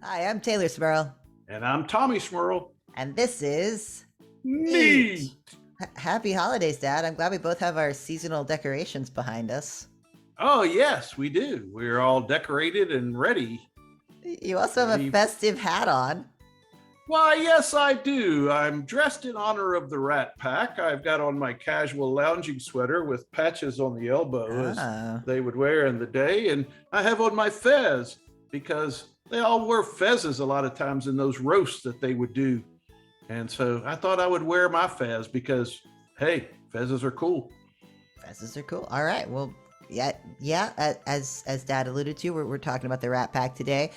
Hi, I'm Taylor Smurl, And I'm Tommy Smurl. and this is Neat. Happy holidays, Dad. I'm glad we both have our seasonal decorations behind us. Oh, yes, we do. We're all decorated and ready. You also have a Ready. festive hat on. Why, yes, I do. I'm dressed in honor of the Rat Pack. I've got on my casual lounging sweater with patches on the elbow as Ah, they would wear in the day. And I have on my fez because they all wore fezzes a lot of times in those roasts that they would do. And so I thought I would wear my fez because, hey, fezzes are cool. fezzes are cool. All right. Well, yeah. As Dad alluded to, we're talking about the Rat Pack today.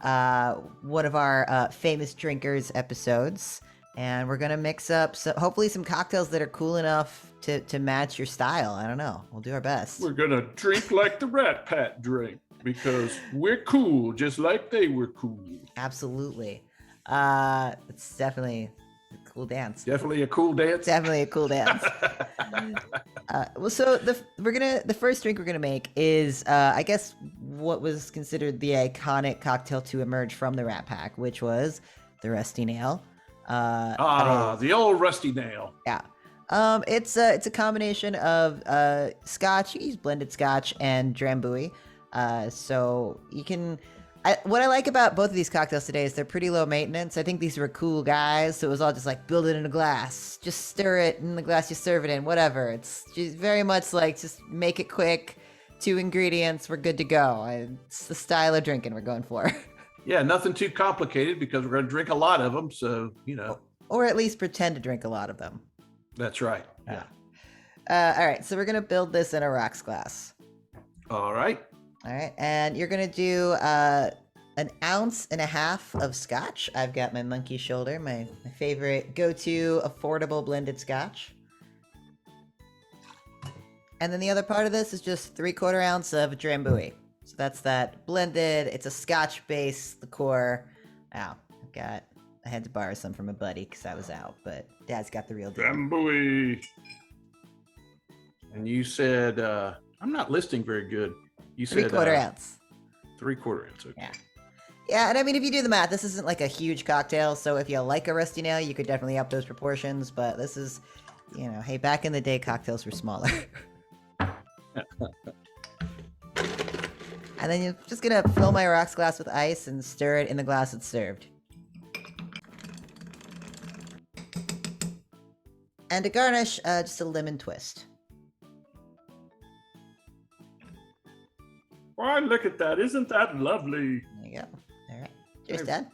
One of our famous drinkers episodes, and we're gonna mix up hopefully some cocktails that are cool enough to match your style. I don't know. We'll do our best. We're going to drink like the Rat Pack drink because we're cool, just like they were cool. Absolutely. It's definitely a cool dance. Definitely a cool dance. Definitely a cool dance. So the first drink we're gonna make is I guess what was considered the iconic cocktail to emerge from the Rat Pack, which was the Rusty Nail. The old rusty nail. Yeah. It's a combination of scotch. You can use blended scotch and drambuie. So you can. What I like about both of these cocktails today is they're pretty low maintenance. I think these were cool guys, so it was all just like build it in a glass, just stir it in the glass you serve it in, whatever. It's just very much like just make it quick, 2 ingredients, we're good to go. It's the style of drinking we're going for. Yeah, nothing too complicated because we're going to drink a lot of them. So, Or at least pretend to drink a lot of them. That's right. Yeah. All right, so we're gonna build this in a rocks glass. All right. All right, and you're gonna do 1.5 ounces of scotch. I've got my monkey shoulder, my favorite go-to affordable blended scotch. And then the other part of this is just 3/4 ounce of drambuie. So that's that blended. It's a scotch-based liqueur. Wow, I had to borrow some from a buddy because I was out, but Dad's got the real deal. Drambuie. And you said, I'm not listening very good. You said 3/4 ounce. 3/4 ounce. Okay. Yeah. Yeah, and I mean, if you do the math, this isn't like a huge cocktail, so if you like a rusty nail, you could definitely up those proportions, but this is, hey, back in the day, cocktails were smaller. And then you're just gonna fill my rocks glass with ice and stir it in the glass it's served. And to garnish, just a lemon twist. Why, look at that. Isn't that lovely? There you go. All right. Cheers, Dad.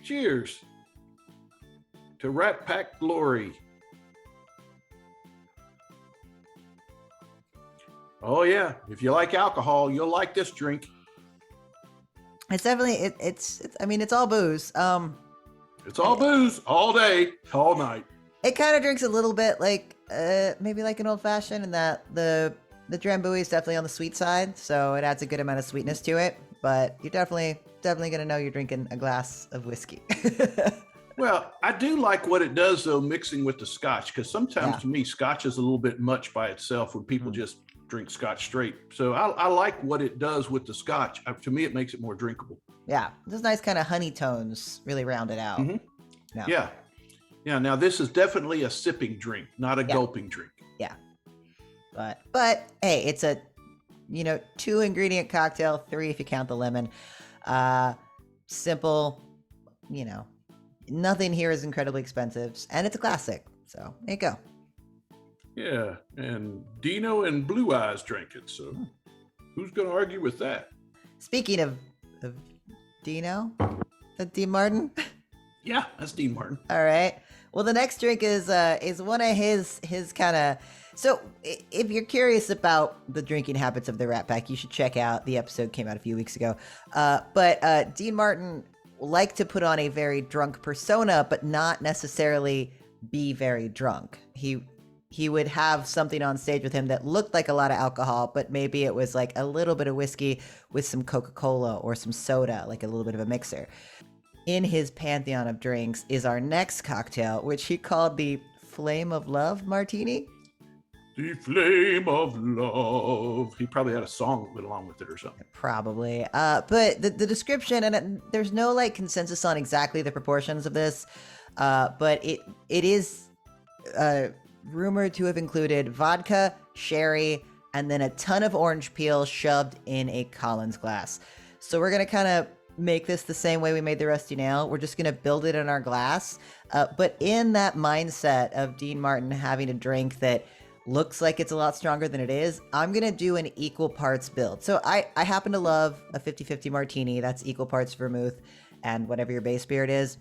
Cheers to Rat Pack glory. Oh yeah, if you like alcohol, you'll like this drink. It's definitely it's I mean, it's all booze. It's all booze, all day, all night. It kind of drinks a little bit like maybe like an old fashioned, in that the drambuie is definitely on the sweet side, so it adds a good amount of sweetness to it. But you're definitely gonna know you're drinking a glass of whiskey. Well, I do like what it does though, mixing with the scotch, because sometimes Yeah. to me, scotch is a little bit much by itself when people just drink scotch straight. So I like what it does with the scotch. To me, it makes it more drinkable. Yeah, those nice kind of honey tones really round it out. Mhm. Yeah. Yeah. Now this is definitely a sipping drink, not a gulping drink. Yeah. But hey, it's a 2 ingredient cocktail, 3 if you count the lemon. Simple, nothing here is incredibly expensive, and it's a classic. So there you go. Yeah. And Dino and Blue Eyes drank it. So who's going to argue with that? Speaking of Dino, Dean Martin. Yeah, that's Dean Martin. All right. Well, the next drink is one of his kind of. So, if you're curious about the drinking habits of the Rat Pack, you should check out the episode came out a few weeks ago. But Dean Martin liked to put on a very drunk persona, but not necessarily be very drunk. He would have something on stage with him that looked like a lot of alcohol, but maybe it was like a little bit of whiskey with some Coca-Cola or some soda, like a little bit of a mixer. In his pantheon of drinks is our next cocktail, which he called the Flame of Love Martini. The flame of love. He probably had a song that went along with it or something. Probably. But the description, and there's no like consensus on exactly the proportions of this, but it is rumored to have included vodka, sherry, and then a ton of orange peel shoved in a Collins glass. So we're gonna kind of make this the same way we made the rusty nail. We're just gonna build it in our glass, but in that mindset of Dean Martin having a drink that looks like it's a lot stronger than it is, I'm gonna do an equal parts build. So I happen to love a 50-50 martini. That's equal parts vermouth and whatever your base spirit is.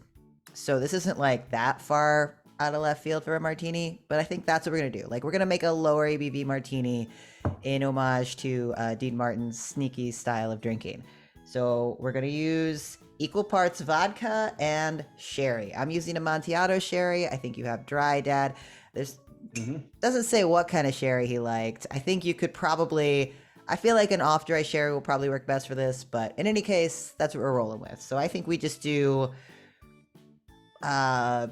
So this isn't like that far out of left field for a martini, but I think that's what we're gonna do. Like, we're gonna make a lower ABV martini in homage to Dean Martin's sneaky style of drinking. So we're gonna use equal parts vodka and sherry. I'm using Amontillado sherry. I think you have dry, Dad. There's doesn't say what kind of sherry he liked. I think you could probably, I feel like an off-dry sherry will probably work best for this, but in any case, that's what we're rolling with. So I think we just do 1.5,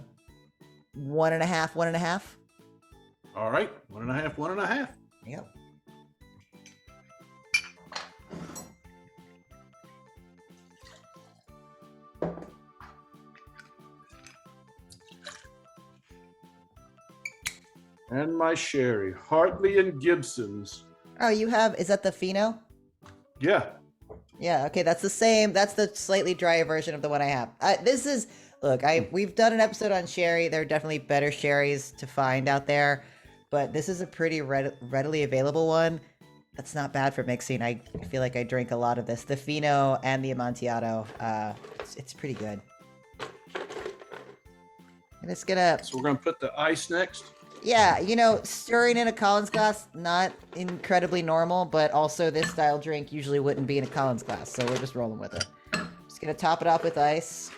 1.5. All right, 1.5, 1.5. Yep. And my sherry, Hartley and Gibson's. Oh, you have, is that the Fino? Yeah. Yeah, okay, that's the same. That's the slightly drier version of the one I have. This is, look, we've done an episode on sherry. There are definitely better sherries to find out there, but this is a pretty readily available one. That's not bad for mixing. I feel like I drink a lot of this. The Fino and the Amontillado, it's pretty good. I'm just gonna... So we're gonna put the ice next? Yeah, you know, stirring in a Collins glass, not incredibly normal, but also this style drink usually wouldn't be in a Collins glass, so we're just rolling with it. Just gonna top it off with ice.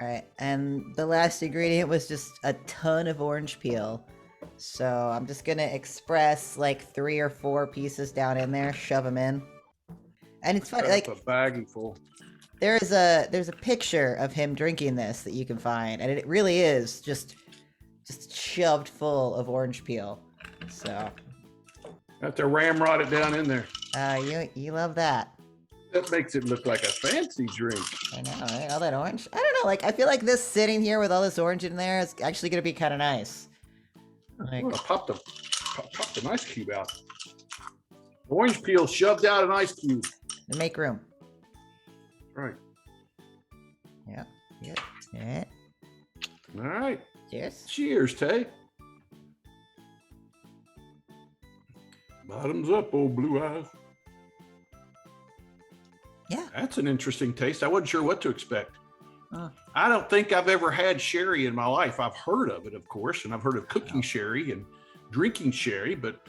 Alright, and the last ingredient was just a ton of orange peel. So I'm just gonna express like 3 or 4 pieces down in there, shove them in. And it's funny, like, a baggie full. there's a picture of him drinking this that you can find, and it really is just shoved full of orange peel. So Have to ramrod it down in there. you love that. That makes it look like a fancy drink. I know, right? All that orange. I don't know, like, I feel like this sitting here with all this orange in there is actually gonna be kind of nice. Like, Oh, I popped an ice cube out. Orange peel shoved out an ice cube. to make room. Right. Yeah. Yeah. Yeah. All right. Cheers. Cheers, Tay. Bottoms up, old blue eyes. Yeah. That's an interesting taste. I wasn't sure what to expect. Oh. I don't think I've ever had sherry in my life. I've heard of it, of course, and I've heard of cooking sherry and drinking sherry, but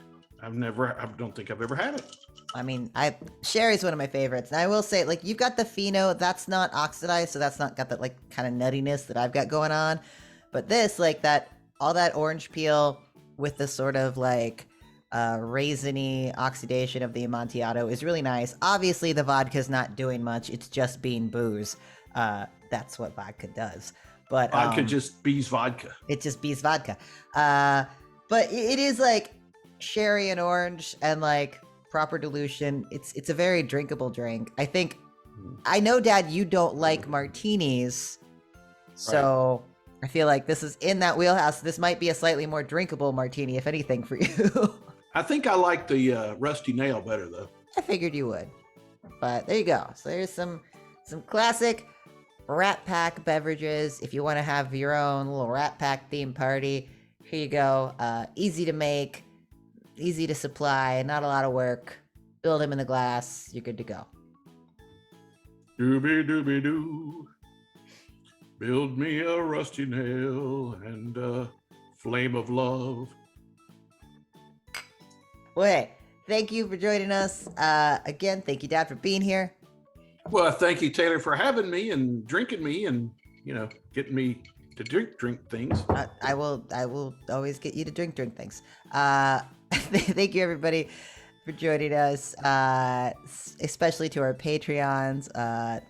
I don't think I've ever had it. I mean, sherry's one of my favorites. And I will say, like, you've got the Fino, that's not oxidized, so that's not got that, like, kind of nuttiness that I've got going on. But this, like, all that orange peel with the sort of, like, raisiny oxidation of the Amontillado is really nice. Obviously, the vodka's not doing much. It's just bean booze. That's what vodka does. But Vodka just bees vodka. it just beats vodka. But it is, like, sherry and orange and, like, proper dilution. It's a very drinkable drink. I know, Dad, you don't like martinis, so I feel like this is in that wheelhouse. This might be a slightly more drinkable martini, if anything, for you. I think I like the rusty nail better, though. I figured you would. But there you go. So there's some classic Rat Pack beverages. If you want to have your own little Rat Pack themed party, here you go. Easy to make, easy to supply, not a lot of work. Build them in the glass. You're good to go. Doobie doobie doo. Build me a rusty nail and a flame of love. Well, hey, thank you for joining us. Again, thank you, Dad, for being here. Well, thank you, Taylor, for having me and drinking me and, getting me to drink things. I will always get you to drink things. Thank you, everybody. for joining us, especially to our Patreons.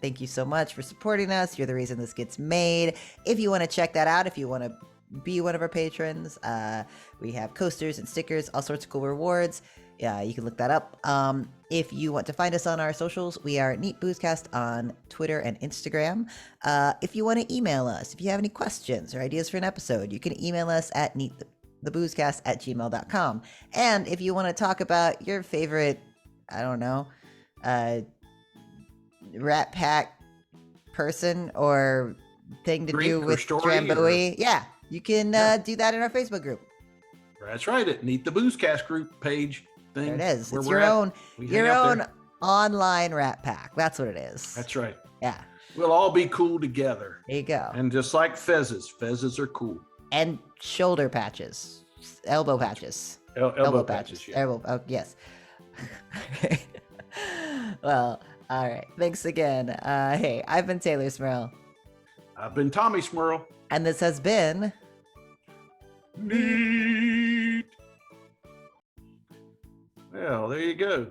Thank you so much for supporting us. You're the reason this gets made. If you want to check that out, if you want to be one of our patrons, we have coasters and stickers, all sorts of cool rewards. Yeah, you can look that up. If you want to find us on our socials, we are Neat Boozecast on Twitter and Instagram. If you want to email us, if you have any questions or ideas for an episode, you can email us at neattheboozecast@gmail.com. And if you want to talk about your favorite, I don't know, Rat Pack person or thing to Drink do or with story drambuie, yeah, you can do that in our Facebook group. That's right. At Neat the Boozecast group page thing. There it is. where It's we're your at. own, We your hang out own there. online Rat Pack. That's what it is. That's right. Yeah. We'll all be cool together. There you go. And just like fezzes are cool. And shoulder patches, elbow patches, Elbow patches, yeah. Yes. Well, all right. Thanks again. Hey, I've been Taylor Smurl, I've been Tommy Smurl. and this has been Neat. Well, there you go.